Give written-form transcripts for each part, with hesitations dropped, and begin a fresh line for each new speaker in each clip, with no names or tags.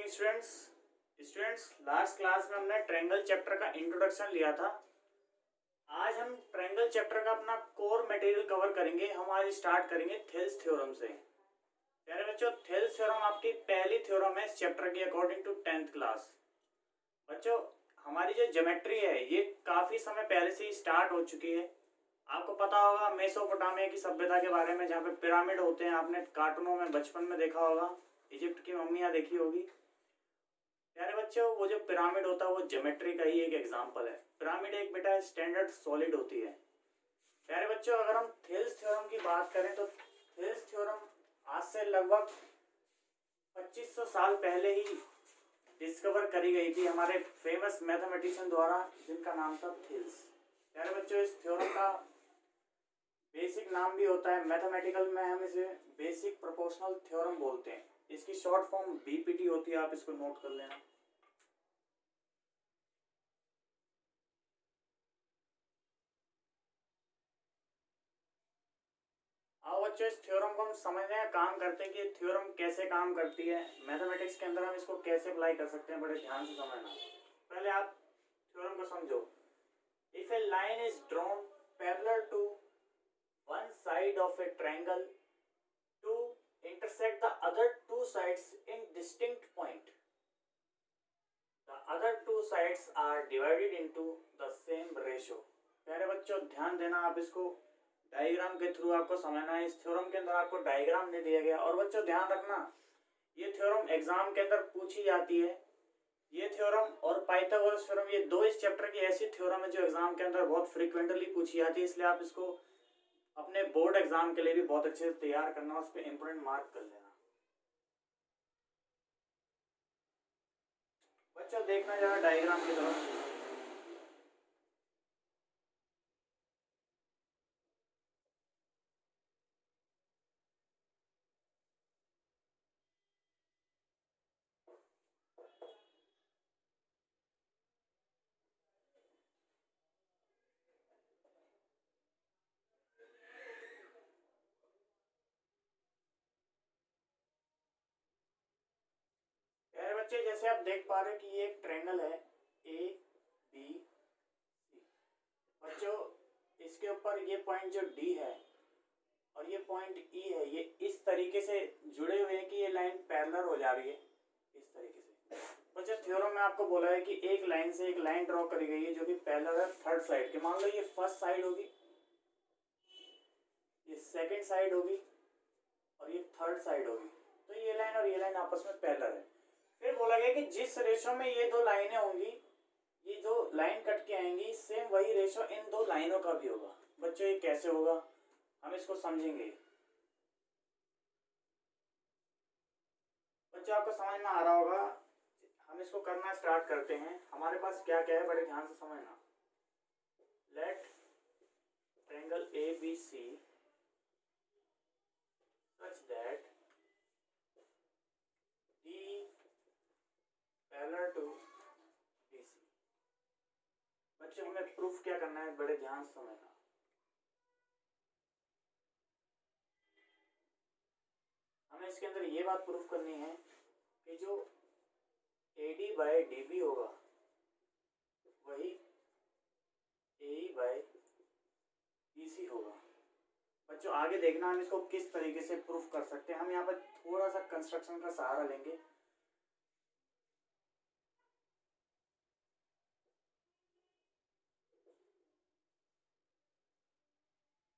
Morning students last class में हमने triangle chapter का इंट्रोडक्शन लिया था। आज हम ट्रायंगल चैप्टर का अपना कोर मटेरियल कवर करेंगे। हम आज स्टार्ट करेंगे थेल्स थ्योरम से। प्यारे बच्चों, थेल्स थ्योरम आपकी पहली थ्योरम है इस चैप्टर की अकॉर्डिंग टू 10th क्लास। बच्चों, हमारी जो ज्योमेट्री है ये काफ़ी समय पहले से ही स्टार्ट हो चुकी है। आपको पता होगा मेसोपोटामिया की सभ्यता के बारे में, जहाँ पे पिरामिड होते हैं। आपने कार्टूनों में बचपन में देखा होगा, इजिप्ट की मम्मियाँ देखी होगी। प्यारे बच्चों, वो जो पिरामिड होता है वो ज्योमेट्री का ही एक एग्जांपल है। पिरामिड एक बेटा स्टैंडर्ड सॉलिड होती है। प्यारे बच्चों, अगर हम थेल्स थ्योरम की बात करें तो थेल्स थ्योरम आज से लगभग 2500 साल पहले ही डिस्कवर करी गई थी हमारे फेमस मैथमेटिशियन द्वारा, जिनका नाम था थेल्स। प्यारे बच्चों, इस थ्योरम का बेसिक नाम भी होता है, मैथमेटिकल में हम इसे बेसिक प्रोपोर्शनल थ्योरम बोलते हैं। इसकी शॉर्ट फॉर्म बीपीटी होती है, आप इसको नोट कर लेना। आओ बच्चों, इस थ्योरम को हम समझने का काम करते हैं कि थ्योरम कैसे काम करती है, मैथमेटिक्स के अंदर हम इसको कैसे अप्लाई कर सकते हैं। बड़े ध्यान से समझना। पहले आप थ्योरम को समझो। If a line is drawn parallel to one side of a triangle to intersect the other two sides in distinct point, the other two sides are divided into the same ratio। प्यारे बच्चों, ध्यान देना, आप इसको diagram के through आपको समझना है। इस थ्योरम के अंदर आपको डायग्राम दे दिया गया। और बच्चों ध्यान रखना, ये थ्योरम एग्जाम के अंदर पूछी जाती है। ये थ्योरम और पाइथागोरस थ्योरम, ये दो इस चैप्टर की ऐसी थ्योरम है जो एग्जाम के अंदर बहुत फ्रिक्वेंटली पूछी जाती है। इसलिए आप इसको अपने बोर्ड एग्जाम के लिए भी बहुत अच्छे से तैयार करना, उस पर इंपोर्टेंट मार्क कर लेना। बच्चों देखना जरा डायग्राम की तरफ। यार बच्चे, जैसे आप देख पा रहे हैं कि ये एक ट्रायंगल है ए बी सी। बच्चों, इसके ऊपर ये पॉइंट जो डी है और ये पॉइंट ई है, ये इस तरीके से जुड़े हुए हैं कि ये लाइन पैरेलल हो जा रही है इस तरीके से। बच्चों, थ्योरम में आपको बोला है कि एक लाइन से एक लाइन ड्रॉ करी गई है जो कि पैरेलल है थर्ड साइड के। मान लो ये फर्स्ट साइड होगी, ये सेकंड साइड होगी और ये थर्ड साइड होगी। तो ये लाइन और ये लाइन आपस में पैरेलल है। फिर बोला गया कि जिस रेशो में ये दो लाइनें होंगी, ये जो लाइन कट के आएंगी, सेम वही रेशो इन दो लाइनों का भी होगा। बच्चों, ये कैसे होगा हम इसको समझेंगे। बच्चों, आपको समझ में आ रहा होगा। हम इसको करना स्टार्ट करते हैं। हमारे पास क्या क्या है, बड़े ध्यान से समझना। Let triangle A B C such that D parallel to BC। बच्चों, हमें प्रूफ क्या करना है, बड़े ध्यान से समझना। हमें इसके अंदर ये बात प्रूफ करनी है कि जो AD बाय DB होगा वही AE बाय BC होगा। बच्चों, आगे देखना हम इसको किस तरीके से प्रूफ कर सकते हैं। हम यहाँ पर थोड़ा सा कंस्ट्रक्शन का सहारा लेंगे।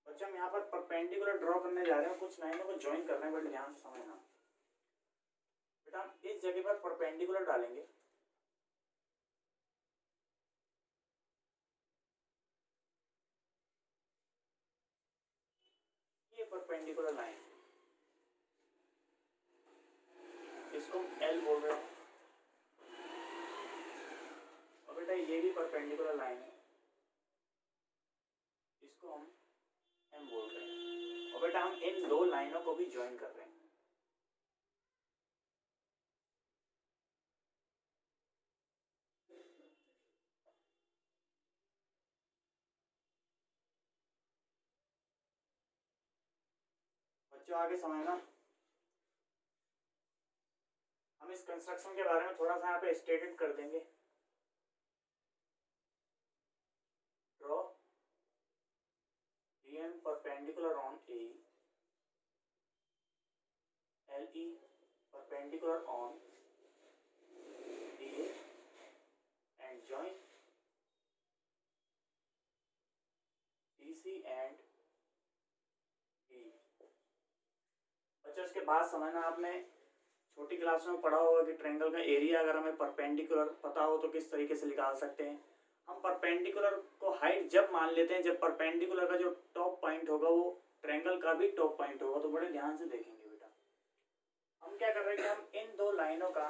बच्चों, हम यहाँ पर परपेंडिकुलर ड्रॉ करने जा रहे हैं, कुछ लाइनों को ज्वाइन कर रहे हैं, बड़े ध्यान से समझना। बेटा, हम इस जगह पर परपेंडिकुलर डालेंगे। ये परपेंडिकुलर लाइन, इसको L बोल रहे हैं। और बेटा ये भी परपेंडिकुलर लाइन है, इसको हम M बोल रहे हैं। और बेटा हम इन दो लाइनों को भी ज्वाइन कर रहे हैं। बच्चों, आगे समझना। हम हम इस कंस्ट्रक्शन के बारे में थोड़ा सा यहाँ पे स्टेटेड कर देंगे। Draw DM perpendicular on A, LE perpendicular on DA and join DC and E। बच्चों इसके बाद समझना, आपने छोटी क्लास में पढ़ा होगा कि ट्रायंगल का एरिया अगर हमें परपेंडिकुलर पता हो तो किस तरीके से निकाल सकते हैं। हम परपेंडिकुलर को हाइट जब मान लेते हैं जब परपेंडिकुलर का जो टॉप पॉइंट होगा वो ट्रायंगल का भी टॉप पॉइंट होगा। तो बड़े ध्यान से देखेंगे बेटा, हम क्या कर रहे हैं कि हम इन दो लाइनों का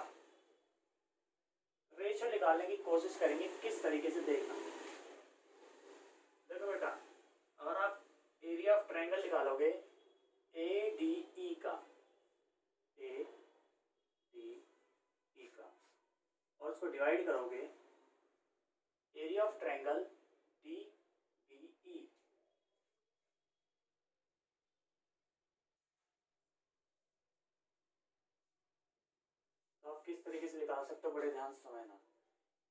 रेशियो निकालने की कोशिश करेंगे। किस तरीके से देखना, देखो बेटा, अगर आप एरिया ऑफ ट्रायंगल निकालोगे ADE का, ADE का, और उसको डिवाइड करोगे एरिया ऑफ ट्रायंगल DBE, तो आप किस तरीके से निकाल सकते हो, बड़े ध्यान से समझना।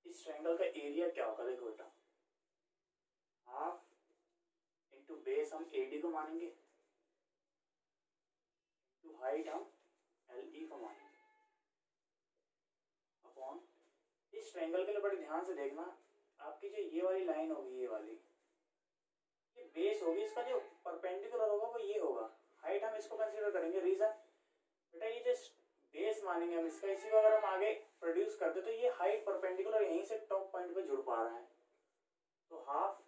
इस ट्रायंगल का एरिया क्या होगा, देखो बेटा, हाफ इंटू बेस हम AD को मानेंगे, इंटू हाइट हम LE को मानेंगे, अपॉन इस ट्रायंगल के लिए बड़े ध्यान से देखना, आपकी जो ये वाली लाइन होगी, ये वाली, ये बेस होगी, इसका जो परपेंडिकुलर होगा वो ये होगा। हाइट हम इसको कंसीडर करेंगे। रीजन बेटा, ये जो बेस मानेंगे हम इसका, इसी को अगर हम आगे प्रोड्यूस करते तो ये हाइट परपेंडिकुलर यहीं से टॉप पॉइंट पे जुड़ पा रहा है, तो हाफ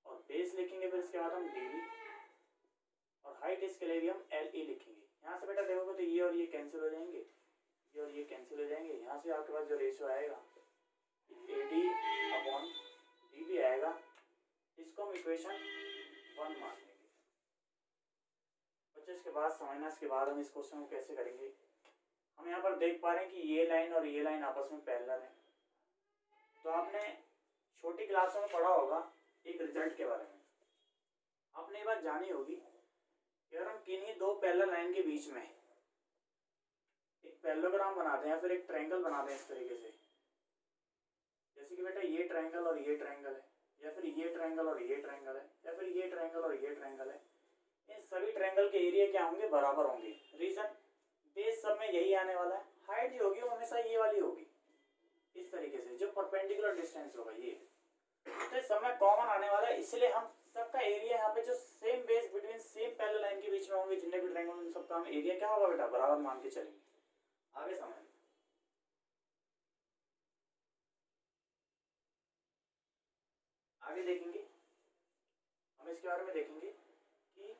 और बेस लिखेंगे, फिर इसके बाद हम DB और हाइट इसके लिए भी हम LE लिखेंगे। यहाँ से बेटा देखोगे तो ये और ये कैंसिल हो जाएंगे, ये और ये कैंसिल हो जाएंगे। यहाँ से आपके पास जो रेशियो आएगा AD अपॉन DB आएगा, इसको हम इक्वेशन 1 मान लेंगे। बच्चे इसके बाद समझना, इसके बाद हम इस क्वेश्चन को कैसे करेंगे। हम यहाँ पर देख पा रहे हैं कि ये लाइन और ये लाइन आपस में पैरेलल है। तो आपने छोटी क्लासों में पढ़ा होगा एक रिजल्ट के बारे में, आपने ये बात जानी होगी कि अगर हम किन्हीं दो पैरेलल लाइन के बीच में एक पैरेललोग्राम बनाते हैं या फिर एक ट्रायंगल बनाते हैं इस तरीके से, जैसे कि बेटा ये ट्रायंगल और ये ट्रायंगल है, या फिर ये ट्रायंगल और ये ट्रायंगल है, या फिर ये ट्रायंगल और ये ट्रायंगल है, इन सभी ट्रायंगल के एरिया क्या होंगे, बराबर होंगे। रीजन, बेस सब में यही आने वाला है, हाइट जो होगी वो हमेशा ये वाली होगी, इस तरीके से जो परपेंडिकुलर डिस्टेंस होगा ये, तो इस सब में कॉमन आने वाला है। इसलिए हम सबका एरिया यहाँ पे जो same base between same parallel line के बीच में होंगे, जितने भी ट्रायंगल उन सबका हम एरिया क्या होगा बेटा, बराबर मान के चलेंगे। आगे समझ, आगे देखेंगे हम इसके बारे में देखेंगे कि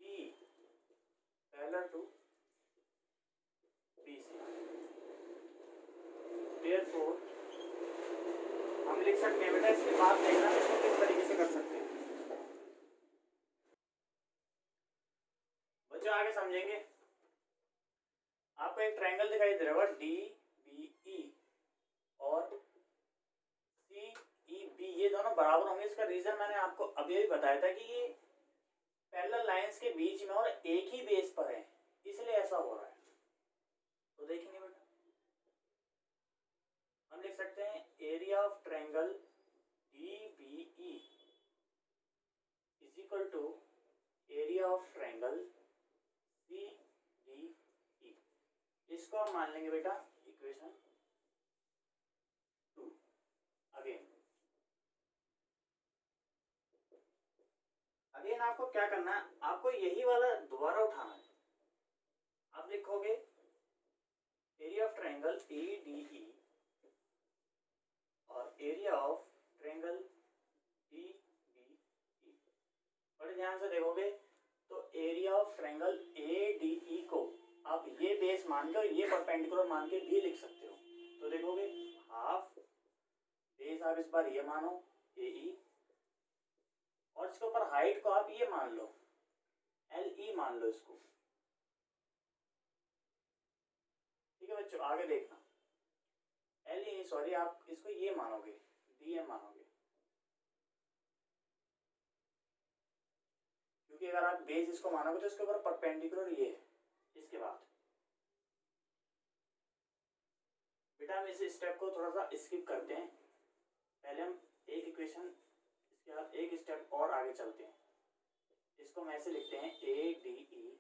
E parallel to BC, therefore हम लिख सकते हैं बेटा, इसके बाद देखना इसको किस तरीके से कर सकते हैं। बच्चों आगे समझेंगे, आपको एक ट्रायंगल दिखाई दे रहा होगा DBE और CEB, ये दोनों बराबर होंगे। इसका रीजन मैंने आपको अभी भी बताया था कि ये पैरेलल लाइंस के बीच में और एक ही बेस पर है, इसलिए ऐसा हो रहा है। तो देखेंगे बेटा, हम लिख सकते हैं area of triangle DBE is equal to area of triangle CDE। इसको हम मान लेंगे बेटा इक्वेशन 2। अगेन आपको क्या करना है, आपको यही वाला दोबारा उठाना है। आप लिखोगे एरिया ऑफ ट्रायंगल ADE और एरिया ऑफ ट्रायंगल DBE। बड़े ध्यान से देखोगे तो एरिया ऑफ ट्रायंगल ADE को आप ये बेस मान के और ये परपेंडिकुलर मान के भी लिख सकते हो। तो देखोगे हाफ बेस आप इस बार ये मानो AE, और इसके ऊपर हाइट को आप ये मान लो LE मान लो इसको। ठीक है बच्चों, आगे देखना, LE सॉरी, आप इसको ये मानोगे DM मानोगे, क्योंकि अगर आप बेस इसको मानोगे तो इसके ऊपर परपेंडिकुलर ये है। इसके बाद बेटा हम इस स्टेप को थोड़ा सा स्किप करते हैं, पहले हम एक इक्वेशन इसके बाद एक स्टेप और आगे चलते हैं। इसको हम ऐसे लिखते हैं ए डी ई,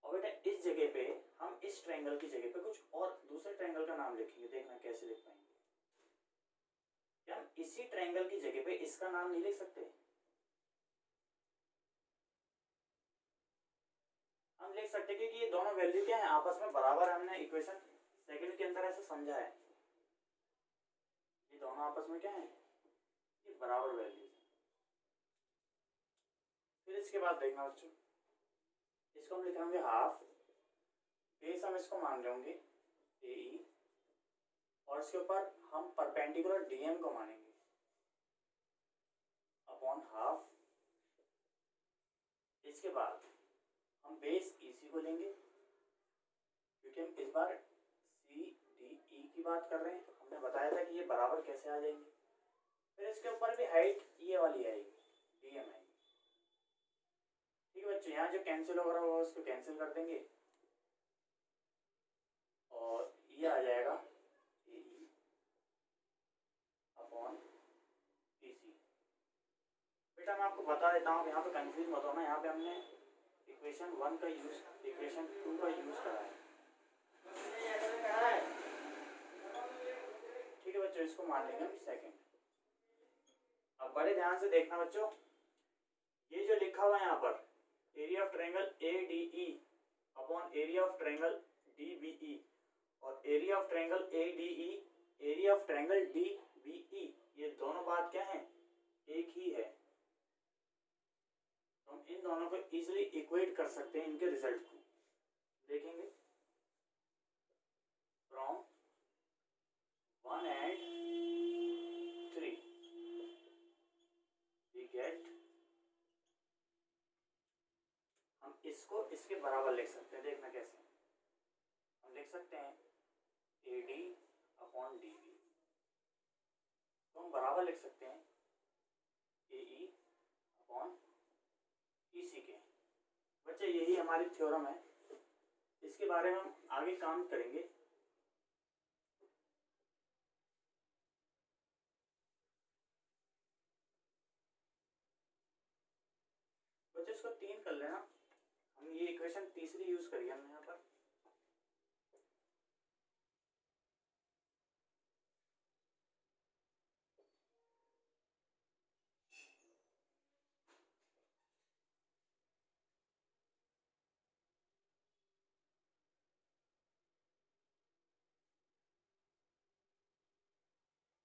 और बेटा इस जगह पे हम इस ट्रायंगल की जगह पे कुछ और दूसरे ट्रायंगल का नाम लिखेंगे, देखना कैसे लिख पाएंगे। क्या हम इसी ट्रायंगल की जगह पे इसका नाम नहीं लिख सकते? हम लिख सकते क्योंकि ये दोनों वैल्यू क्या है, आपस में बराबर। हमने इक्वेशन सेकंड के अंदर ऐसे समझा है, ये दोनों आपस में क्या है, ये बराबर वैल्यू। फिर इसके बाद देखना बच्चों, इसको हम लिखेंगे हाफ, बेस हम इसको मान लेंगे ए ई, और इसके ऊपर हम परपेंडिकुलर डीएम को मानेंगे अपॉन हाफ। इसके बाद हम बेस ईसी को लेंगे क्योंकि हम इस बार सी डी ई की बात कर रहे हैं, हमने बताया था कि ये बराबर कैसे आ जाएंगे। फिर इसके ऊपर भी हाइट ये वाली आएगी, डीएम आएगी। ठीक है बच्चों, यहाँ जो कैंसिल हो रहा होगा उसको कैंसिल कर देंगे, और ये आ जाएगा ए ई अपॉन ई सी। बेटा मैं आपको बता देता हूँ, यहाँ पे कंफ्यूज मत होना, यहाँ पे हमने इक्वेशन 1 का यूज इक्वेशन 2 का यूज करा है। ठीक है बच्चों, इसको मान लेंगे हम सेकंड। अब बड़े ध्यान से देखना बच्चों, ये जो लिखा हुआ है यहाँ पर area of triangle A D E upon area of triangle D B E, और area of triangle A D E area of triangle D B E, ये दोनों बात क्या है, एक ही है। तो हम इन दोनों को इजीली इक्वेट कर सकते हैं, इनके रिजल्ट को देखेंगे। फ्रॉम 1 and 3 we get, हम इसको इसके बराबर लिख सकते हैं, देखना कैसे। हम लिख सकते हैं A D upon D B, तो हम बराबर लिख सकते हैं ए ई अपॉन ई सी के। बच्चे यही हमारी थ्योरम है, इसके बारे में हम आगे काम करेंगे। बच्चे इसको 3 कर लेना, हम ये इक्वेशन तीसरी यूज करिए हमने यहाँ पर।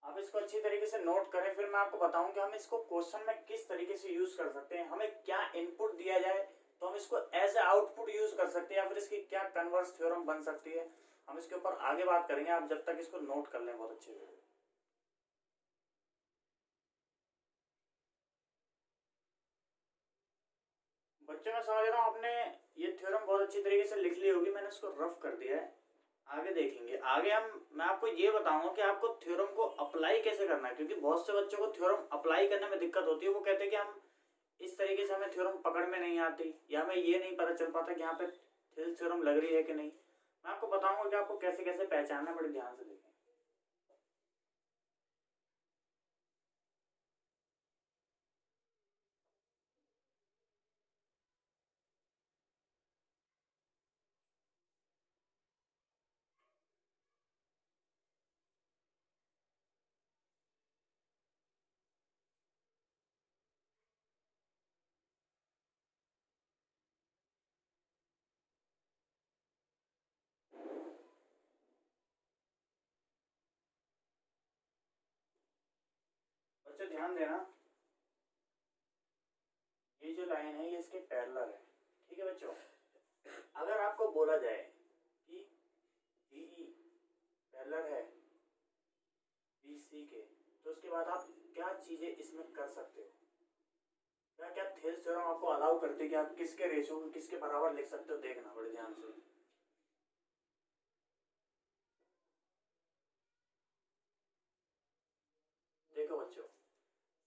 आप इसको अच्छी तरीके से नोट करें, फिर मैं आपको बताऊं कि हम इसको क्वेश्चन में किस तरीके से यूज कर सकते हैं। हमें क्या इनपुट दिया जाए तो हम इसको एज ए आउटपुट यूज कर सकते हैं, या फिर इसकी क्या कन्वर्स थ्योरम बन सकती है, हम इसके ऊपर आगे बात करेंगे। आप जब तक इसको नोट कर लें बहुत अच्छे से। बच्चों मैं समझ रहा हूँ आपने ये थ्योरम बहुत अच्छी तरीके से लिख ली होगी, मैंने इसको रफ कर दिया है। आगे देखेंगे, आगे मैं आपको ये बताऊंगा कि आपको थ्योरम को अप्लाई कैसे करना है, क्योंकि बहुत से बच्चों को थ्योरम अप्लाई करने में दिक्कत होती है। वो कहते हैं कि हम इस तरीके से हमें थ्योरम पकड़ में नहीं आती, या हमें ये नहीं पता चल पाता कि यहाँ पे थ्योरम लग रही है कि नहीं। मैं आपको बताऊंगा कि आपको कैसे कैसे पहचानना है, बड़े ध्यान से देखें। बच्चों ध्यान देना, ये जो लाइन है ये इसके पैरेलल है। ठीक है बच्चों, अगर आपको बोला जाए कि DE पैरेलल है BC के, तो उसके बाद आप क्या चीजें इसमें कर सकते हो, क्या क्या थेल्स थ्योरम आपको अलाउ करते हैं कि आप किसके रेशो को किसके बराबर लिख सकते हो। देखना बड़े ध्यान से। देखो बच्चों,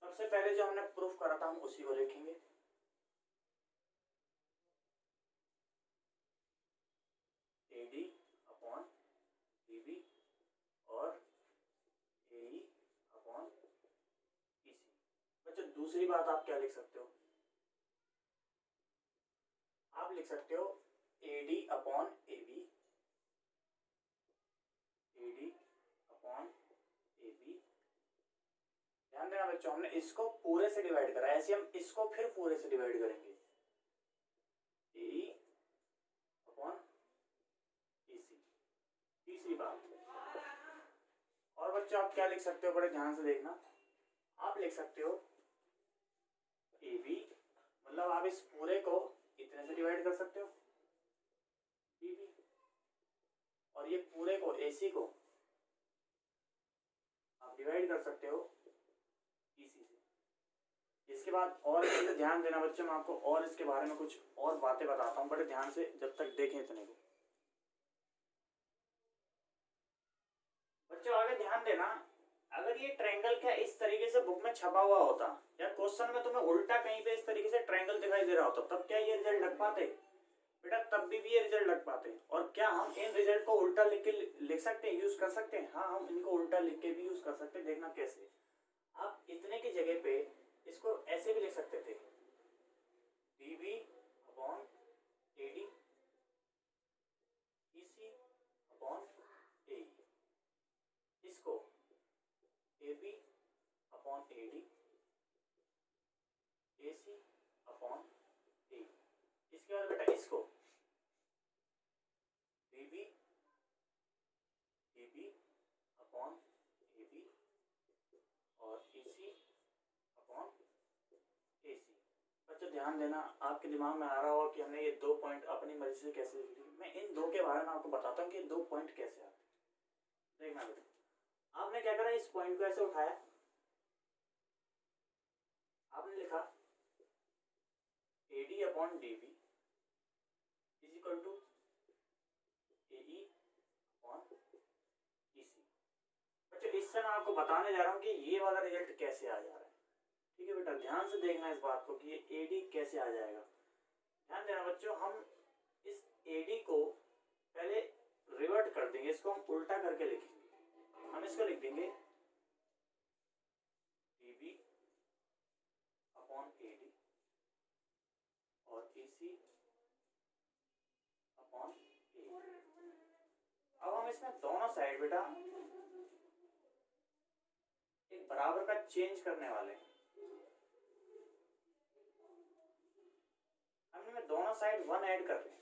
सबसे पहले जो हमने प्रूफ करा था हम उसी को लिखेंगे। AD अपॉन DB बच्चों दूसरी बात आप क्या लिख सकते हो, आप लिख सकते हो AD upon AB, AD upon AB। ध्यान देना बच्चों, हमने इसको पूरे से डिवाइड करा, ऐसे हम इसको फिर पूरे से डिवाइड करेंगे, AE अपॉन EC। तीसरी बात, और बच्चों आप क्या लिख सकते हो, बड़े ध्यान से देखना, आप लिख सकते हो AB, मतलब आप इस पूरे को इतने से डिवाइड कर सकते हो BB, और ये पूरे को AC को आप डिवाइड कर सकते हो EC से। इसके बाद और ध्यान देना बच्चों, मैं आपको और इसके बारे में कुछ और बातें बताता हूँ, बड़े ध्यान से जब तक देखें इतने को। बच्चों आगे ध्यान देना, अगर ये ट्रायंगल क्या इस तरीके से बुक में छपा हुआ होता या क्वेश्चन में तुम्हें उल्टा कहीं पे इस तरीके से ट्रायंगल दिखाई दे रहा होता, तब क्या ये रिजल्ट लग पाते बेटा? तब भी ये रिजल्ट लग पाते। और क्या हम इन रिजल्ट को उल्टा लिख के लिख सकते हैं, यूज कर सकते हैं? हाँ, हम इनको उल्टा लिख के भी यूज कर सकते हैं। देखना कैसे, आप इतने की जगह पे इसको ऐसे भी लिख सकते थे, BB upon AD EC upon AE, इसको AB upon AD AC upon AE। इसके बाद बेटा इसको BB AB अपॉन AB और EC अपॉन AC। बच्चों ध्यान देना, आपके दिमाग में आ रहा होगा कि हमने ये दो पॉइंट अपनी मर्जी से कैसे लिख ली। मैं इन दो के बारे में आपको बताता हूँ कि दो पॉइंट कैसे आते हैं। देखना बेटा, आपने क्या करा, इस पॉइंट को ऐसे उठाया, आपने लिखा AD upon DB is equal to AE upon EC। बच्चों इससे मैं आपको बताने जा रहा हूँ कि ये वाला रिजल्ट कैसे आ जा रहा है। ठीक है बेटा, ध्यान से देखना इस बात को कि ये AD कैसे आ जाएगा। ध्यान देना बच्चों, हम इस AD को पहले रिवर्ट कर देंगे, इसको हम उल्टा करके लिखेंगे। हम इसको लिख देंगे DB अपॉन AD और EC अपॉन AD। अब हम इसमें दोनों साइड बेटा एक बराबर का चेंज करने वाले हैं। हमने दोनों साइड 1 ऐड कर रहे हैं,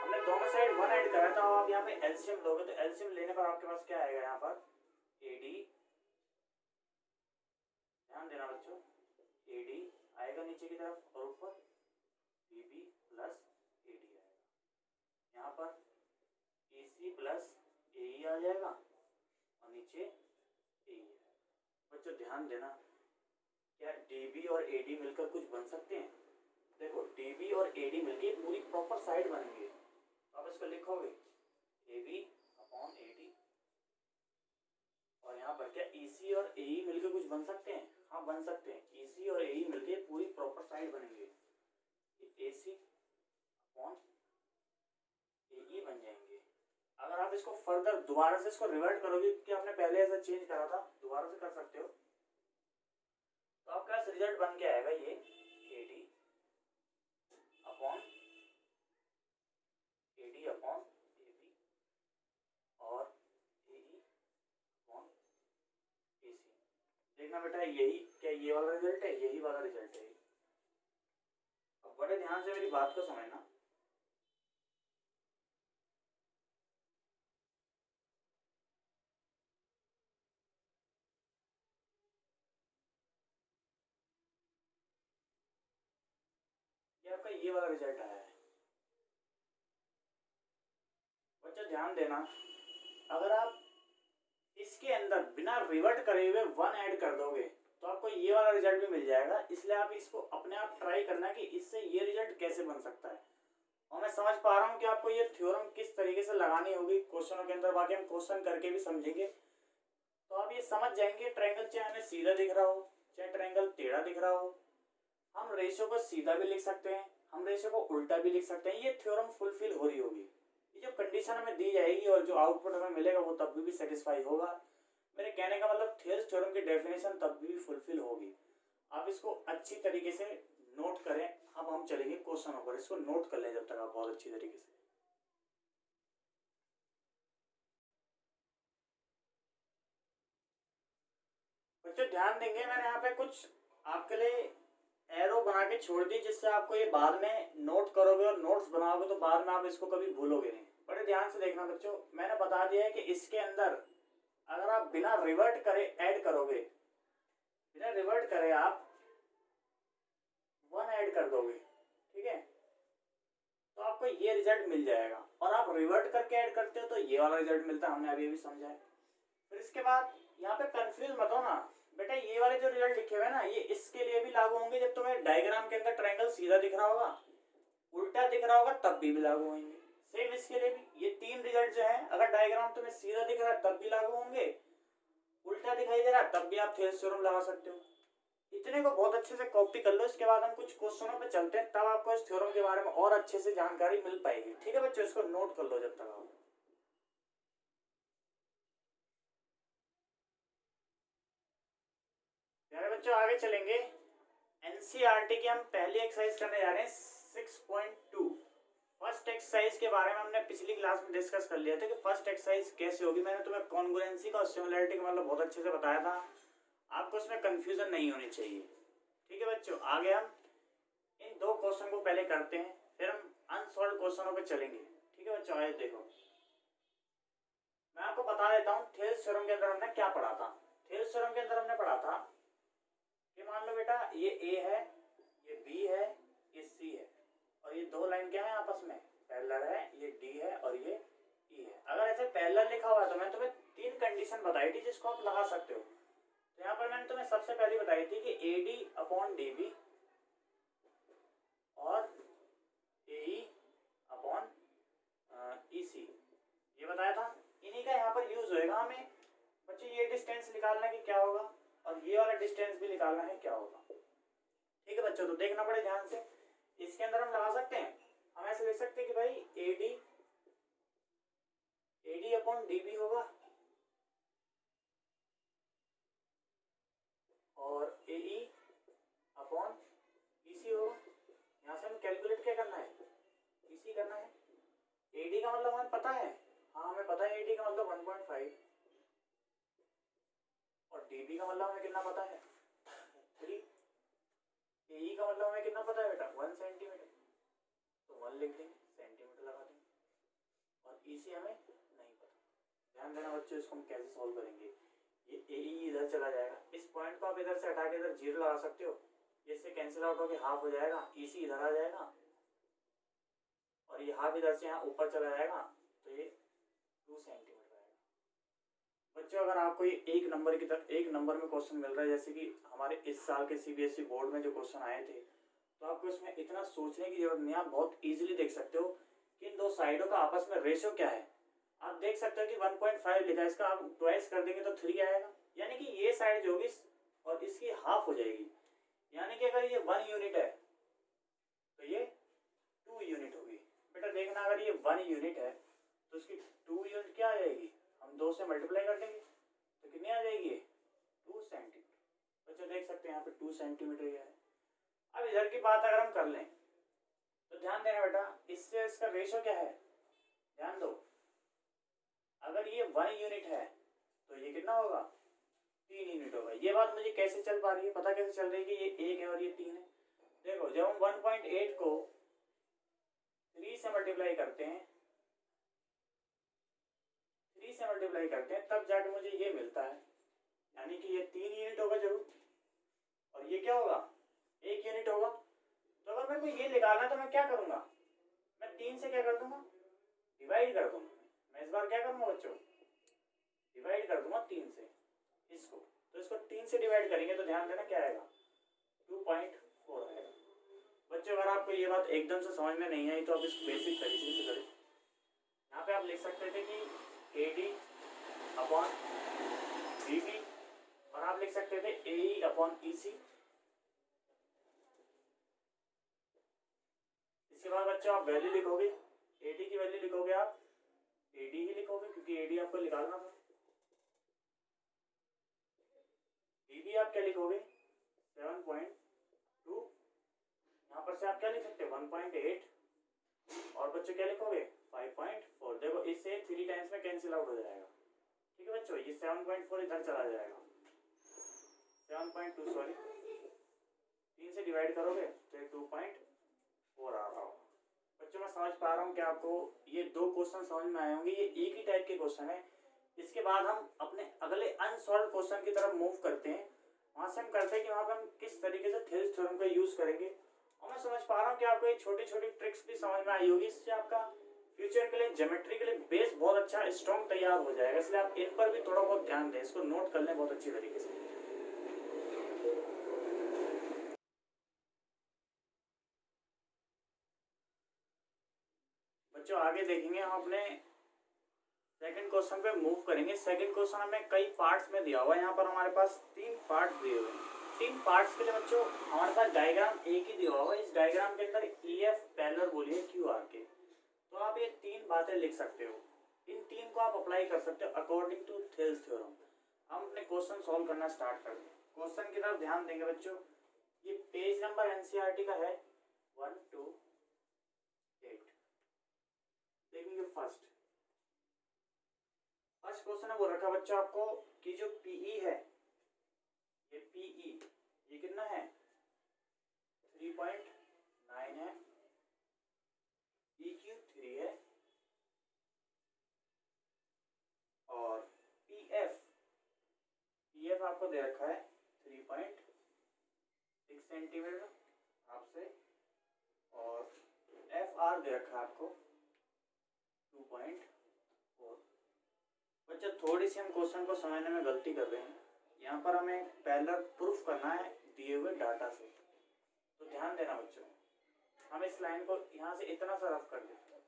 हमने दोनों साइड 1 ऐड करा था। आप यहाँ पे एलसीएम लोगे तो एलसीएम लेने पर आपके पास क्या आएगा, यहाँ पर AD, ध्यान देना बच्चों, AD आएगा नीचे की तरफ और ऊपर BB प्लस AD आएगा। यहाँ पर EC प्लस AE आ जाएगा और नीचे AE आएगा। बच्चों ध्यान देना, क्या DB और AD मिलकर कुछ बन सकते हैं? देखो DB और AD मिलकर पूरी प्रॉपर साइड बनेंगे। आप इसको लिखोगे AB अपॉन AD, और यहाँ पर क्या EC और AE मिलकर कुछ बन सकते हैं? हाँ बन सकते हैं, EC और AE मिलकर पूरी प्रॉपर साइड बनेंगे, AC अपॉन AE बन जाएंगे। अगर आप इसको फर्दर दोबारा से इसको रिवर्ट करोगे कि आपने पहले ऐसा चेंज करा था, दोबारा से कर सकते हो, तो आपका रिजल्ट बन के आएगा ये AD upon AD upon AB और AE अपॉन AC। देखना बेटा, यही क्या ये वाला रिजल्ट है, यही वाला रिजल्ट है। अब बड़े ध्यान से मेरी बात को समझना, ये आपका ये वाला रिजल्ट आया है। बच्चा ध्यान देना, अगर आप इसके अंदर बिना रिवर्ट करे हुए 1 ऐड कर दोगे तो आपको ये वाला रिजल्ट भी मिल जाएगा। इसलिए आप इसको अपने आप ट्राई करना कि इससे ये रिजल्ट कैसे बन सकता है। और मैं समझ पा रहा हूँ कि आपको ये थ्योरम किस तरीके से लगानी होगी क्वेश्चनों के अंदर, बाकी हम क्वेश्चन करके भी समझेंगे तो आप ये समझ जाएंगे। ट्रायंगल चाहे हमें सीधा दिख रहा हो चाहे ट्रायंगल टेढ़ा दिख रहा हो, हम रेशो को सीधा भी लिख सकते हैं, हम रेशो को उल्टा भी लिख सकते हैं। ये थ्योरम फुलफिल हो रही होगी, ये जो कंडीशन हमें दी जाएगी और जो आउटपुट हमें मिलेगा वो तब भी सेटिस्फाई होगा। मेरे कहने का मतलब थेल्स थ्योरम की डेफिनेशन तब भी फुलफिल होगी। आप इसको अच्छी तरीके से नोट करें। अब हम चलेंगे क्वेश्चनों पर, इसको नोट कर लें जब तक आप बहुत अच्छी तरीके से। बच्चों ध्यान देंगे, मैंने यहाँ पे कुछ आपके लिए एरो बना के छोड़ दी, जिससे आपको ये बाद में नोट करोगे और नोट्स बनाओगे तो बाद में आप इसको कभी भूलोगे नहीं। बड़े ध्यान से देखना बच्चों, मैंने बता दिया है कि इसके अंदर अगर आप बिना रिवर्ट करे ऐड करोगे, बिना रिवर्ट करे आप 1 ऐड कर दोगे, ठीक है, तो आपको ये रिजल्ट मिल जाएगा। और आप रिवर्ट करके ऐड करते हो तो ये वाला रिजल्ट मिलता है, हमने अभी अभी समझा है। फिर इसके बाद यहाँ पे कंफ्यूज मत हो ना बेटा, ये वाले जो रिजल्ट लिखे हुए हैं ना, ये इसके लिए भी लागू होंगे जब तुम्हें डायग्राम के अंदर ट्रायंगल सीधा दिख रहा होगा, उल्टा दिख रहा होगा तब भी लागू होंगे। सेम इसके लिए भी ये 3 रिजल्ट जो है, अगर डायग्राम तुम्हें सीधा दिख रहा है तब भी लागू होंगे, उल्टा दिखाई दे रहा है तब भी आप थेल्स थ्योरम लगा सकते हो। इतने को बहुत अच्छे से कॉपी कर लो। इसके बाद हम कुछ क्वेश्चनों पे चलते हैं, तब आपको इस थ्योरम के बारे में और अच्छे से जानकारी मिल पाएगी। ठीक है बच्चों, इसको नोट कर लो जब तक आप। प्यारे बच्चों आगे चलेंगे। एनसीईआरटी की हम पहली एक्सरसाइज करने जा रहे हैं 6.2। फर्स्ट एक्सरसाइज के बारे में हमने पिछली क्लास में डिस्कस कर लिया था कि फर्स्ट एक्सरसाइज कैसे होगी। मैंने तुम्हें कॉन्ग्रुएंसी का और सिमिलरिटी का मतलब बहुत अच्छे से बताया था, आपको इसमें कंफ्यूजन नहीं होनी चाहिए। ठीक है बच्चों, आगे हम इन 2 क्वेश्चन को पहले करते हैं, फिर हम अनसॉल्व क्वेश्चनों पे चलेंगे। ठीक है बच्चों, आइए देखो, मैं आपको बता देता हूँ थेल्स थ्योरम के अंदर हमने क्या पढ़ा था। थेल्स थ्योरम के अंदर हमने पढ़ा था कि मान लो बेटा ये ए है, ये बी है, ये सी है, और ये 2 लाइन क्या है आपस में पैरेलल है, ये डी है और ये ई है। अगर ऐसे पैरेलल लिखा हुआ है तो मैं तुम्हें 3 कंडीशन बताई थी जिसको आप लगा सकते हो। तो यहाँ पर मैंने तुम्हें सबसे पहली बताई थी कि A D upon D B और ए ई अपॉन ई सी, ये बताया था। इन्हीं का यहाँ पर यूज होएगा हमें बच्चे, ये डिस्टेंस निकालना है कि क्या होगा, और ये वाला डिस्टेंस भी निकालना है क्या होगा। ठीक है बच्चों, तो देखना पड़े ध्यान से। इसके अंदर हम लगा सकते हैं, हम ऐसे लिख सकते हैं कि भाई A D upon D B होगा और ए ई अपॉन ई सी होगा। यहाँ से हमें कैलकुलेट क्या करना है, ई सी करना है। ए डी का मतलब हमें पता है, हाँ हमें पता है ए डी का मतलब 1.5, और डी बी का मतलब हमें कितना पता है 3, ए ई का मतलब हमें कितना पता है बेटा 1 सेंटीमीटर, तो 1 लिख देंगे, सेंटीमीटर लगा देंगे, और ई सी हमें नहीं पता। ध्यान देना बच्चों, इसको हम कैसे सॉल्व करेंगे। ये ए ई इधर चला जाएगा, इस पॉइंट को आप इधर से हटा के इधर 0 लगा सकते हो, इससे कैंसिल आउट होकर हाफ हो जाएगा, ई सी इधर आ जाएगा और ये हाफ इधर से यहाँ ऊपर चला जाएगा, तो ये 2 सेंटीमीटर आएगा। बच्चों अगर आपको ये एक नंबर की तरफ एक नंबर में क्वेश्चन मिल रहा है, जैसे कि हमारे इस साल के सीबीएसई बोर्ड में जो क्वेश्चन आए थे, तो आपको इसमें इतना सोचने की जरूरत नहीं है, आप बहुत इजीली देख सकते हो कि इन 2 साइडों का आपस में रेशियो क्या है। आप देख सकते हो कि 1.5 लिखा है, इसका आप ट्वाइस कर देंगे तो 3 आएगा, यानी कि ये साइड जो होगी और इसकी हाफ हो जाएगी, यानी कि अगर ये 1 यूनिट है तो ये 2 यूनिट होगी। बेटा देखना, अगर ये 1 यूनिट है तो इसकी 2 यूनिट क्या आ जाएगी, हम 2 से मल्टीप्लाई कर देंगे तो कितनी आ जाएगी, 2 सेंटीमीटर। बच्चों देख सकते हैं यहाँ पे 2 सेंटीमीटर ये है। अब इधर की बात अगर हम कर लें तो ध्यान देना बेटा, इससे इसका रेशियो क्या है, ध्यान दो, अगर ये 1 यूनिट है तो ये कितना होगा 3 यूनिट होगा। ये बात मुझे कैसे चल पा रही है, पता कैसे चल रही है कि ये 1 है और ये 3 है। देखो जब हम 1.8 को 3 से मल्टीप्लाई करते हैं, 3 से मल्टीप्लाई करते हैं तब जाके मुझे ये मिलता है, यानी कि ये 3 यूनिट होगा जरूर, और ये क्या होगा 1 यूनिट होगा। तो अगर मेरे को ये निकालना है तो मैं क्या करूंगा, मैं 3 से क्या कर दूंगा, डिवाइड कर दूंगा। मैं इस बार क्या करूंगा बच्चों, डिवाइड कर दूंगा 3 से इसको, तो इसको 3 से डिवाइड करेंगे तो ध्यान देना क्या आएगा 2.4 आएगा। बच्चों अगर आपको ये बात एकदम से समझ में नहीं आई तो आप इसको बेसिक तरीके से करें। यहाँ पे आप लिख सकते थे कि A D upon D B, और आप लिख सकते थे ए ई अपॉन ई सी। इसके बाद बच्चों आप वैल्यू लिखोगे, ए डी की वैल्यू लिखोगे, आप ए डी ही लिखोगे क्योंकि ए डी आपको निकालना था। पी आप क्या लिखोगे 7.2, यहाँ पर से आप क्या लिख सकते हो 1.8, और बच्चों क्या लिखोगे 5.4। देखो इससे 3 टाइम्स में कैंसिल आउट हो जाएगा। ठीक है बच्चों, ये 7.4 इधर चला जाएगा, 7.2 सॉरी, 3 से डिवाइड करोगे तो ये 2.4 आ रहा होगा। बच्चों मैं समझ पा रहा हूँ कि आपको ये 2 क्वेश्चन समझ में आए होंगे, ये एक ही टाइप के क्वेश्चन है। इसके बाद हम अपने अगले अनसॉल्व क्वेश्चन की तरफ मूव करते हैं। वहां से हम करते हैं कि वहां पर हम किस तरीके से थेल्स थ्योरम का यूज करेंगे। और मैं समझ पा रहा हूँ कि आपको ये छोटी छोटी ट्रिक्स भी समझ में आई होगी, इससे आपका फ्यूचर के लिए ज्योमेट्री के लिए बेस बहुत अच्छा स्ट्रॉन्ग तैयार हो जाएगा। इसलिए आप इन पर भी थोड़ा बहुत ध्यान दें, इसको नोट कर लें बहुत अच्छी तरीके से। बच्चों आगे देखेंगे हम अपने सेकंड क्वेश्चन पे मूव करेंगे। सेकंड क्वेश्चन हमें कई पार्ट्स में दिया हुआ है। यहाँ पर हमारे पास 3 पार्ट दिए हुए हैं। 3 पार्ट्स के लिए बच्चों हमारे पास डायग्राम एक ही दिया हुआ है। इस डायग्राम के अंदर EF पैरेलल बोलिए QR के, तो आप ये 3 बातें लिख सकते हो। इन 3 को आप अप्लाई कर सकते हो अकॉर्डिंग टू थेल्स थ्योरम। हम अपने क्वेश्चन सॉल्व करना स्टार्ट करते हैं। क्वेश्चन की तरफ ध्यान देंगे बच्चों। ये पेज नंबर NCERT का है 1 to 8। देखेंगे फर्स्ट क्वेश्चन है वो रखा बच्चा आपको कि जो PE है, ये PE ये कितना है 3.9 है, EQ 3 है, और PF आपको दे रखा है 3.6 सेंटीमीटर आपसे, और FR दे रखा है आपको 2.4। बच्चा थोड़ी सी हम क्वेश्चन को समझने में गलती कर रहे हैं। यहाँ पर हमें पैरेलल प्रूफ करना है दिए हुए डाटा से, तो ध्यान देना बच्चों। हम इस लाइन को यहाँ से इतना सा रफ कर देते हैं,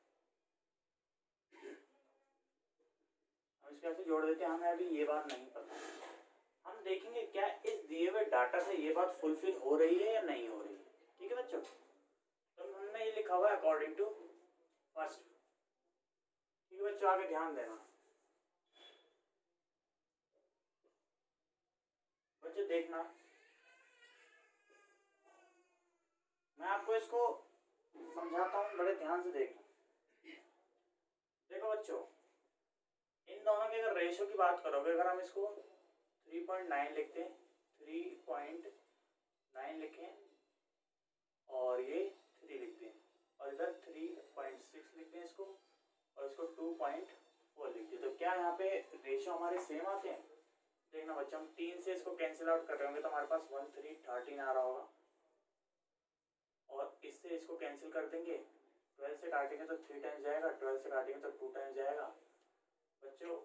हम इसको ऐसे जोड़ देते हैं। हमें अभी ये बात नहीं पता, हम देखेंगे क्या इस दिए हुए डाटा से ये बात फुलफिल हो रही है या नहीं हो रही है। ठीक है बच्चों, तो हमने ये लिखा हुआ है अकॉर्डिंग टू फर्स्ट। ठीक है बच्चों, आगे ध्यान देना। बच्चों देखना, मैं आपको इसको समझाता हूँ, बड़े ध्यान से देखना। देखो बच्चों, इन दोनों की अगर रेशियो की बात करोगे, अगर हम इसको 3.9 लिखते हैं, 3.9 लिखें, और ये 3 लिखते हैं, और इधर 3.6 लिखते हैं इसको, और इसको 2.4 लिखते हैं, तो क्या यहाँ पे रेशियो हमारे सेम आते हैं? देखना बच्चा, हम 3 से इसको कैंसिल आउट कर रहे होंगे तो हमारे पास 1 3 13 आ रहा होगा, और इससे इसको कैंसिल कर देंगे। 12 से काटेंगे तो 3 टाइम्स जाएगा, 12 से काटेंगे तो 2 टाइम्स जाएगा। बच्चों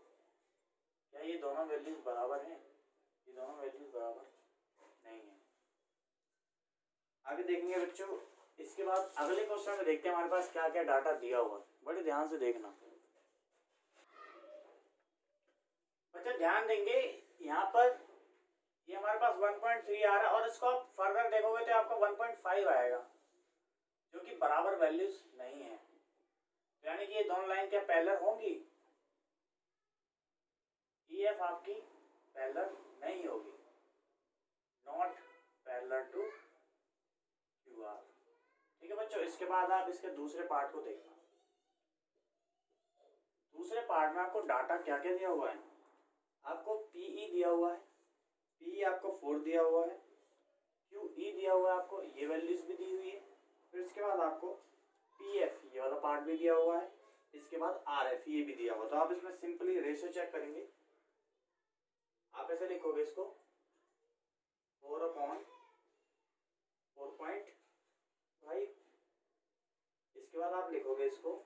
क्या ये दोनों वैल्यूज बराबर हैं? ये दोनों वैल्यूज बराबर नहीं है। आगे देखेंगे बच्चों, इसके बाद अगले क्वेश्चन में देखते हैं हमारे पास क्या क्या डाटा दिया हुआ। बड़े ध्यान से देखना बच्चा, ध्यान देंगे। यहाँ पर ये हमारे पास 1.3 आ रहा है, और इसको आप फर्दर देखोगे तो आपका 1.5 आएगा, जो कि बराबर वैल्यूज नहीं है। यानी कि ये दोनों लाइन क्या पैरेलल होंगी? EF आपकी पैरेलल नहीं होगी, नॉट पैरेलल टू QR। ठीक है बच्चों, इसके बाद आप इसके दूसरे पार्ट को देखना। दूसरे पार्ट में आपको डाटा क्या क्या दिया हुआ है? आपको PE दिया हुआ है, PE आपको 4 दिया हुआ है, QE दिया हुआ है, आपको ये वैल्यूज भी दी हुई है। फिर इसके बाद आपको PF ये वाला पार्ट भी दिया हुआ है, इसके बाद RF ये भी दिया हुआ। तो आप इसमें सिंपली रेशियो चेक करेंगे। आप ऐसे लिखोगे इसको 4/4.5, इसके बाद आप लिखोगे इसको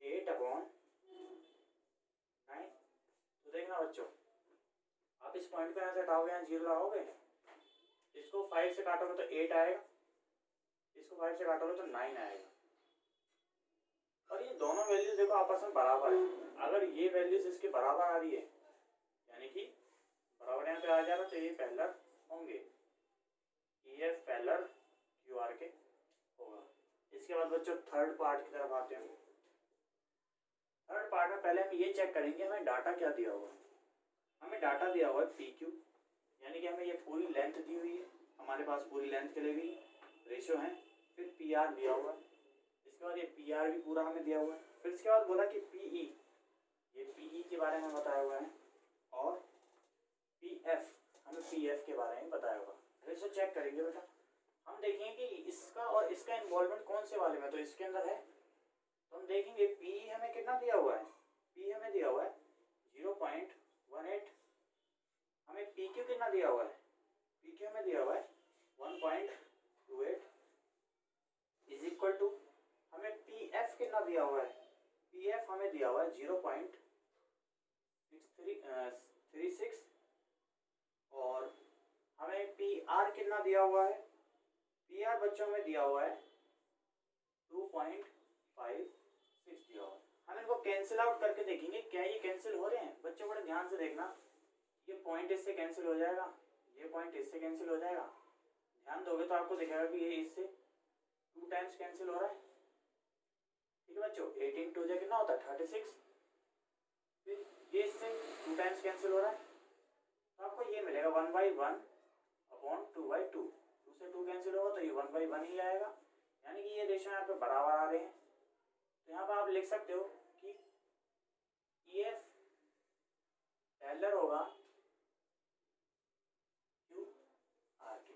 8/9। तो देखना बच्चों, आप इस पॉइंट पे यहाँ से हटाओगे, यहाँ 0 लाओगे, इसको 5 से काटोगे तो 8 आएगा, इसको 5 से काटोगे तो 9 आएगा। और ये दोनों वैल्यूज देखो आपस में बराबर है। अगर ये वैल्यूज इसके बराबर आ रही है, यानी कि बराबर यहाँ पे आ जा रहा, तो ये पैरेलल होंगे, EF पैरेलल QR के होगा। इसके बाद बच्चों थर्ड पार्ट की तरफ आते हैं। थर्ड पार्ट में पहले हम ये चेक करेंगे हमें डाटा क्या दिया हुआ है। हमें डाटा दिया हुआ है PQ, लेंथ दी हुई है, हमारे पास पूरी लेंथ के लिए भी रेशियो है। फिर पी आर दिया हुआ है, इसके बाद ये पी आर भी पूरा हमें दिया हुआ है। फिर इसके बाद बोला कि पी ई, ये पी ई के बारे में बताया हुआ है, और पी एफ, हमें पी एफ के बारे में बताया हुआ। रेशियो चेक करेंगे बेटा, हम देखेंगे कि इसका और इसका इन्वॉल्वमेंट कौन से वाले में, तो इसके अंदर है। तो हम देखेंगे पी हमें कितना दिया हुआ है, पी हमें दिया हुआ है 0.18, हमें पी क्यू कितना दिया हुआ है, पी क्यू हमें दिया हुआ है 1.28 इज इक्वल टू, हमें पी एफ कितना दिया हुआ है, पी एफ हमें दिया हुआ है 0.36, और हमें पी आर कितना दिया हुआ है, पी आर बच्चों में दिया हुआ है 2.56 दिया हुआ है। हम इनको कैंसिल आउट करके देखेंगे क्या ये कैंसिल हो रहे हैं। बच्चों बड़े ध्यान से देखना, ये पॉइंट इससे कैंसिल हो जाएगा, ये पॉइंट इससे कैंसिल हो जाएगा। ध्यान दोगे तो आपको दिखेगा कि ये इससे 2 टाइम्स कैंसिल हो रहा है। ठीक है बच्चों, 18 टू कितना होता है 36, फिर ये इससे 2 टाइम्स कैंसिल हो रहा है, तो आपको ये मिलेगा 1/1/2/2, 2 से 2 कैंसिल होगा तो ये 1/1 ही आएगा, यानी कि ये रेशियो यहाँ पे बराबर आ रहे हैं। तो यहाँ पर आप लिख सकते हो कि ई एफ टेलर होगा क्यू आर के।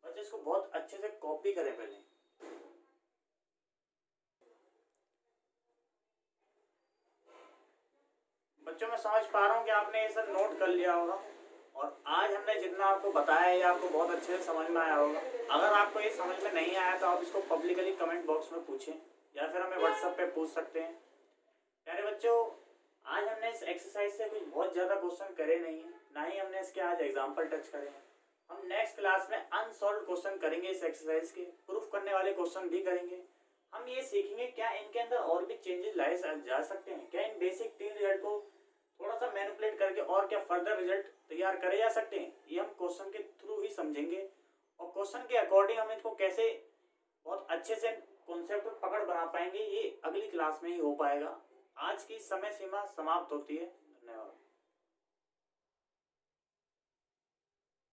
बच्चे इसको बहुत अच्छे से कॉपी करें पहले। बच्चों मैं समझ पा रहा हूँ कि आपने ये सब नोट कर लिया होगा, और आज हमने जितना आपको बताया है आपको बहुत अच्छे से समझ में आया होगा। अगर आपको ये समझ में नहीं आया तो आप इसको पब्लिकली कमेंट बॉक्स में पूछें, या फिर हमें व्हाट्सएप पे पूछ सकते हैं। प्यारे बच्चों, आज हमने इस एक्सरसाइज से कुछ बहुत ज़्यादा क्वेश्चन करे नहीं है, ना ही हमने इसके आज एग्जाम्पल टच करे हैं। हम नेक्स्ट क्लास में अनसॉल्व क्वेश्चन करेंगे, इस एक्सरसाइज के प्रूफ करने वाले क्वेश्चन भी करेंगे। हम ये सीखेंगे क्या इनके अंदर और भी चेंजेस लाए जा सकते हैं, क्या इन बेसिक 3 रिजल्ट को थोड़ा सा मैनिपुलेट करके और क्या फर्दर रिजल्ट तैयार करे जा सकते हैं, ये हम क्वेश्चन के थ्रू ही समझेंगे। और क्वेश्चन के अकॉर्डिंग हम इसको कैसे बहुत अच्छे से कॉन्सेप्ट पर पकड़ बना पाएंगे, ये अगली क्लास में ही हो पाएगा। आज की समय सीमा समाप्त होती है। धन्यवाद।